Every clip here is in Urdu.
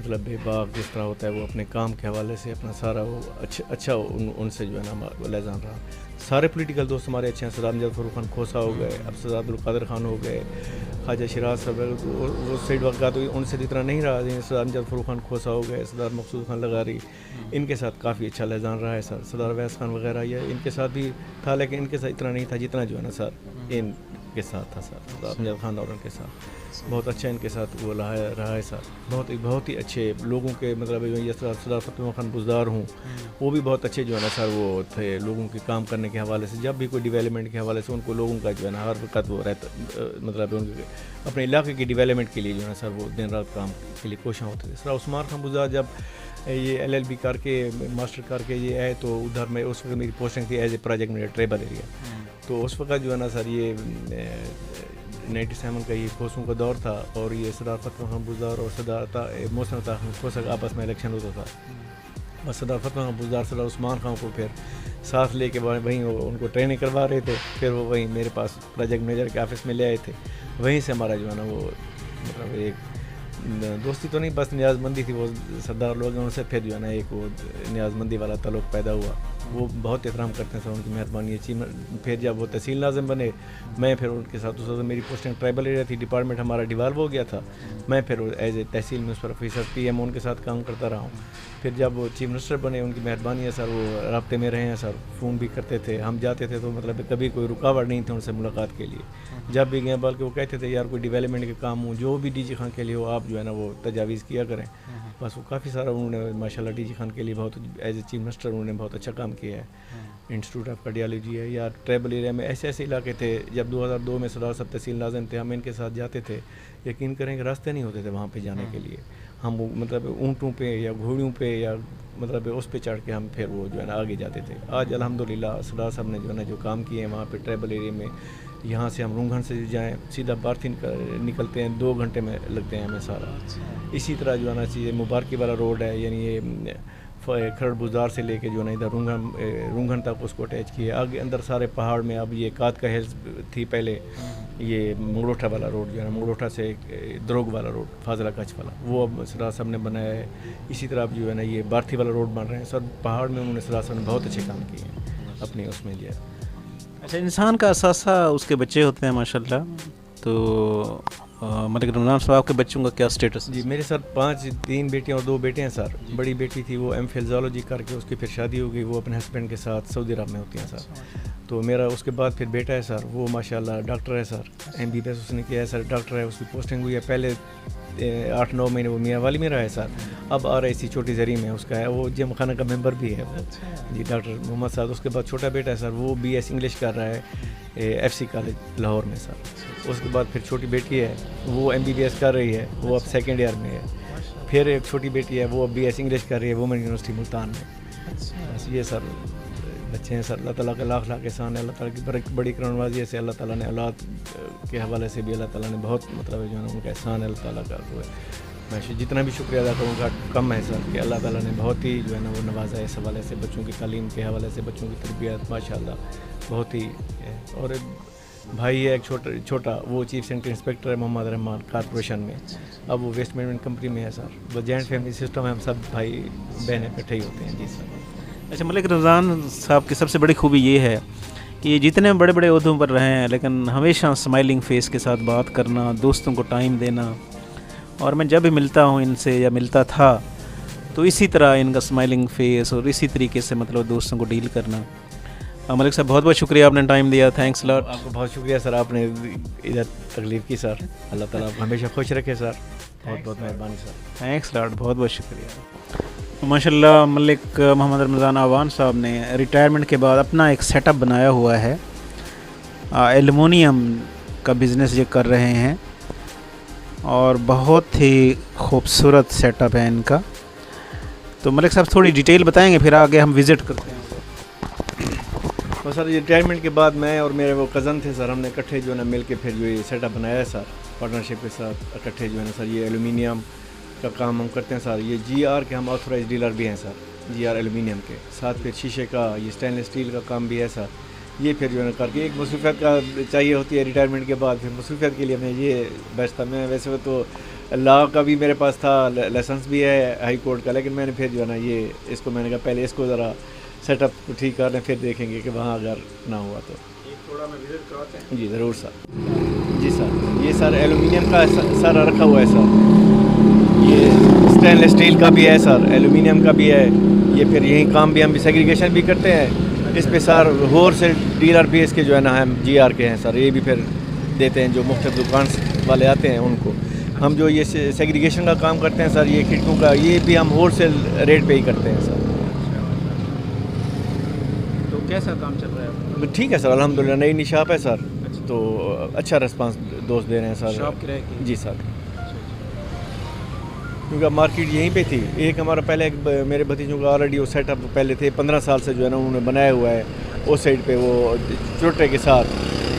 مطلب باغ جس طرح ہوتا ہے وہ اپنے کام کے حوالے سے اپنا سارا وہ اچھا ان سے جو ہے نا لیزان رہا. سارے پولیٹیکل دوست ہمارے اچھے ہیں. سردار امجد فاروق خان کھوسا ہو گئے, اب سردار عبدالقادر خان ہو گئے, خواجہ شیراز صاحب وہ سائڈ وقت تو ان سے اتنا نہیں رہا. سردار امجد فاروق خان کھوسا ہو گئے, سردار مقصود خان لغاری, ان کے ساتھ کافی اچھا لیزان رہا ہے سر. سردار اویس خان وغیرہ یہ ان کے ساتھ بھی تھا, لیکن ان کے ساتھ اتنا نہیں تھا جتنا جو ہے نا سر ان کے ساتھ تھا سر. سردار امجد خان اور ان کے ساتھ بہت اچھا ان کے ساتھ وہ رہا ہے سر. بہت ہی اچھے لوگوں کے مطلب یہ سردار فتح خان بزدار ہوں, وہ بھی بہت اچھے جو ہے نا سر وہ تھے لوگوں کے کام کرنے کے حوالے سے. جب بھی کوئی ڈیولپمنٹ کے حوالے سے ان کو لوگوں کا جو ہے نا ہر وقت وہ رہتا, مطلب ان کے اپنے علاقے کی ڈیولپمنٹ کے لیے جو ہے نا سر وہ دن رات کام کے لیے کوشاں ہوتے تھے. سر عثمان خان بزدار جب یہ LLB کر کے ماسٹر کر کے یہ ہے تو ادھر میں اس وقت میری پوسٹنگ تھی as a project manager tribal area. تو اس وقت جو ہے نا سر یہ 97 کا یہ کھوسوں کا دور تھا, اور یہ سردار فتح خان بزدار اور سردار محسن عطا خان کھوسا کا آپس میں الیکشن ہوتا تھا. بس سردار فتح خان بزدار سردار عثمان خان کو پھر ساتھ لے کے وہیں ان کو ٹریننگ کروا رہے تھے. پھر وہ وہیں میرے پاس پروجیکٹ مینیجر کے آفس میں لے آئے تھے. وہیں سے ہمارا جو ہے نا وہ مطلب ایک دوستی تو نہیں بس نیاز مندی تھی. وہ سردار لوگ ہیں ان سے پھر جو ہے نا ایک وہ نیاز مندی والا تعلق پیدا ہوا. وہ بہت احترام کرتے ہیں سر, ان کی مہربانی ہے. پھر جب وہ تحصیل ناظم بنے, میں پھر ان کے ساتھ اس وقت میری پوسٹنگ ٹرائبل ایریا تھی, ڈپارٹمنٹ ہمارا ڈیوالو ہو گیا تھا. میں پھر as a tehsil municipal officer PM ان کے ساتھ کام کرتا رہا ہوں. پھر جب وہ چیف منسٹر بنے, ان کی مہربانی ہے سر, وہ رابطے میں رہے ہیں سر, فون بھی کرتے تھے. ہم جاتے تھے تو مطلب کبھی کوئی رکاوٹ نہیں تھی ان سے ملاقات کے لیے. جب بھی گئے بلکہ وہ کہتے تھے یار کوئی ڈیولپمنٹ کے کام ہوں جو بھی DG خان کے لیے ہو آپ جو ہے نا وہ تجاویز کیا کریں. بس وہ کافی سارا انہوں نے ماشاءاللہ DG خان کے لیے بہت ایز اے چیف منسٹر انہوں نے بہت اچھا کام کیا ہے. انسٹیٹیوٹ آف کارڈیالوجی ہے یا ٹرائبل ایریا میں ایسے علاقے تھے. جب 2002 میں سردار صاحب تحصیل ناظم تھے, ہم ان کے ساتھ جاتے تھے. یقین کریں کہ راستے نہیں ہوتے تھے وہاں پہ جانے کے لیے. ہم وہ مطلب اونٹوں پہ یا گھوڑیوں پہ یا مطلب اس پہ چڑھ کے ہم پھر وہ جو ہے نا آگے جاتے تھے. آج الحمدللہ سردار صاحب نے جو ہے نا جو کام کیے ہیں وہاں پہ ٹرائبل ایریا میں, یہاں سے ہم رونگھن سے جائیں سیدھا بارتھی نکلتے ہیں 2 گھنٹے میں لگتے ہیں ہمیں سارا. اسی طرح جو ہے نا چیزیں مبارکی والا روڈ ہے, یعنی یہ کھرڑ بزدار سے لے کے جو ہے نا ادھر رونگھن تک اس کو اٹیچ کیا. آگے اندر سارے پہاڑ میں اب یہ کات کا ہلز تھی پہلے, یہ منگلوٹھا والا روڈ جو ہے نا منگلوٹھا سے دروگ والا روڈ فاضلہ کچھ والا وہ اب سردار صاحب نے بنایا ہے. اسی طرح اب جو ہے نا یہ بارتھی والا روڈ بن رہے ہیں. سر پہاڑ میں انہوں نے سردار صاحب نے بہت اچھے کام کیے ہیں اپنے اس میں جو ہے. اچھا, انسان کا اثاثہ اس کے بچے ہوتے ہیں ماشاءاللہ. تو ملک رمضان صاحب کے بچوں کا کیا سٹیٹس؟ جی میرے سر 3 بیٹیاں اور 2 بیٹے ہیں سر. بڑی بیٹی تھی وہ MPhil زالوجی کر کے اس کی پھر شادی ہو گئی, وہ اپنے ہسبینڈ کے ساتھ سعودی عرب میں ہوتی ہیں سر. تو میرا اس کے بعد پھر بیٹا ہے سر, وہ ماشاءاللہ ڈاکٹر ہے سر, MBBS اس نے کیا ہے سر, ڈاکٹر ہے, اس کی پوسٹنگ ہوئی ہے. پہلے 8-9 مہینے وہ میاں والی میں رہا ہے سر. اب RIC چھوٹی زری میں اس کا ہے, وہ جم خانہ کا ممبر بھی ہے جی, ڈاکٹر محمد صاحب. اس کے بعد چھوٹا بیٹا ہے سر, وہ BS انگلش کر رہا ہے FC کالج لاہور میں سر. اس کے بعد پھر چھوٹی بیٹی ہے, وہ MBBS کر رہی ہے, وہ اب 2nd ایئر میں ہے. پھر ایک چھوٹی بیٹی ہے, وہ اب BS انگلش کر رہی ہے وومن یونیورسٹی ملتان میں. بس یہ سر بچے ہیں سر. اللہ تعالیٰ کا لاکھ احسان ہے, اللہ تعالیٰ کی بڑی کرمنوازی ہے سے اللہ تعالیٰ نے اولاد کے حوالے سے بھی اللہ تعالیٰ نے بہت مطلب جو ہے نا ان کا احسان ہے اللہ تعالیٰ کا. میں جتنا بھی شکریہ ادا کروں گا کم ہے سر کہ اللہ تعالیٰ نے بہت ہی جو ہے نا وہ نوازا ہے اس حوالے سے. بچوں کی تعلیم کے حوالے سے, بچوں کی تربیت ماشاءاللہ بہت ہی ہے. اور بھائی ہے ایک چھوٹا, وہ چیف سینٹر انسپیکٹر ہے محمد رحمان کارپوریشن میں. اب وہ ویسٹ مینجمنٹ کمپنی میں ہے سر. وہ جوائنٹ فیملی سسٹم ہے, ہم سب بھائی بہن اکٹھے ہی ہوتے ہیں. جی سر. اچھا, ملک رمضان صاحب کی سب سے بڑی خوبی یہ ہے کہ یہ جتنے بڑے بڑے عہدوں پر رہے ہیں لیکن ہمیشہ اسمائلنگ فیس کے ساتھ بات کرنا, دوستوں کو ٹائم دینا. اور میں جب بھی ملتا ہوں ان سے یا ملتا تھا تو اسی طرح ان کا اسمائلنگ فیس اور اسی طریقے سے مطلب دوستوں کو ڈیل کرنا. ملک صاحب بہت بہت شکریہ, آپ نے ٹائم دیا. تھینکس لاٹ. آپ کو بہت شکریہ سر, آپ نے ادھر تکلیف کی سر. اللہ تعالیٰ آپ کو ہمیشہ خوش رکھے سر. بہت بہت مہربانی سر. تھینکس لاٹ, بہت بہت شکریہ. ماشاء اللہ ملک محمد رمضان آوان صاحب نے ریٹائرمنٹ کے بعد اپنا ایک سیٹ اپ بنایا ہوا ہے. ایلومینیم کا بزنس یہ کر رہے ہیں اور بہت ہی خوبصورت سیٹ اپ ہے ان کا. تو ملک صاحب تھوڑی ڈیٹیل بتائیں گے, پھر آگے ہم وزٹ کرتے ہیں. اور سر ریٹائرمنٹ کے بعد میں اور میرے وہ کزن تھے سر, ہم نے اکٹھے جو ہے نا مل کے پھر جو یہ سیٹ اپ بنایا ہے سر, پارٹنرشپ کے ساتھ اکٹھے جو ہے نا سر. یہ ایلومینیم کا کام ہم کرتے ہیں سر. یہ GR کے ہم آتھورائز ڈیلر بھی ہیں سر, GR ایلومینیم کے ساتھ. پھر شیشے کا, یہ اسٹینلیس اسٹیل کا کام بھی ہے سر. یہ پھر جو ہے نا کر کے ایک مصروفیت کا چاہیے ہوتی ہے ریٹائرمنٹ کے بعد. پھر مصروفیت کے لیے میں یہ بیچ تھا. میں ویسے تو لا کا بھی میرے پاس تھا، لائسنس بھی ہے ہائی کورٹ کا، لیکن میں نے پھر جو ہے نا یہ اس کو میں نے کہا پہلے اس کو ذرا سیٹ اپ کو ٹھیک کر لیں، پھر دیکھیں گے کہ وہاں اگر نہ ہوا تو تھوڑا میں وزٹ کراتے ہیں. جی ضرور سر. جی سر، یہ سر ایلومینیم کا سر رکھا ہوا ہے سر، یہ اسٹین لیس اسٹیل کا بھی ہے سر، ایلومینیم کا بھی ہے. یہ پھر یہی کام بھی ہم بھی سیگریگیشن بھی کرتے ہیں اس پہ سر. ہول سیل ڈیلر بھی اس کے جو ہے نا ہم جی آر کے ہیں سر، یہ بھی پھر دیتے ہیں جو مختلف دکان والے آتے ہیں ان کو. ہم جو یہ سیگریگیشن کا کام کرتے ہیں سر، یہ کھڑکیوں کا، یہ بھی ہم ہول سیل ریٹ پہ ہی کرتے ہیں سر. تو کیسا کام چل رہا ہے؟ ٹھیک ہے سر، الحمدللہ. نئی شاپ ہے سر، تو اچھا ریسپانس دوست دے رہے ہیں سر. شاپ کرائے کی؟ جی سر، کیونکہ مارکیٹ یہیں پہ تھی. ایک ہمارا پہلے ایک میرے بھتیجوں کا آلریڈی وہ سیٹ اپ پہلے تھے 15 سال سے جو ہے نا انہوں نے بنایا ہوا ہے اس سائڈ پہ، وہ چوٹے کے ساتھ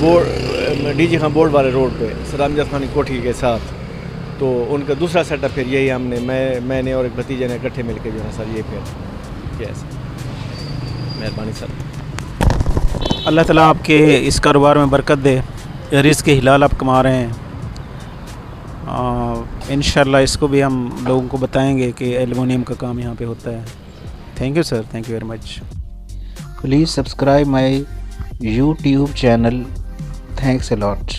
board D G Khan board والے روڈ پہ صدام جد خانی کوٹھی کے ساتھ. تو ان کا دوسرا سیٹ اپ پھر یہی ہم نے میں نے اور ایک بھتیجے نے اکٹھے مل کے جو ہے سر یہ پھر یس. مہربانی سر. اللہ تعالیٰ آپ کے اس کاروبار میں برکت دے، رزق کے حلال آپ کما رہے ہیں. انشاءاللہ اس کو بھی ہم لوگوں کو بتائیں گے کہ ایلومینیم کا کام یہاں پہ ہوتا ہے. Thank you sir, thank you very much. Please subscribe my YouTube channel. Thanks a lot.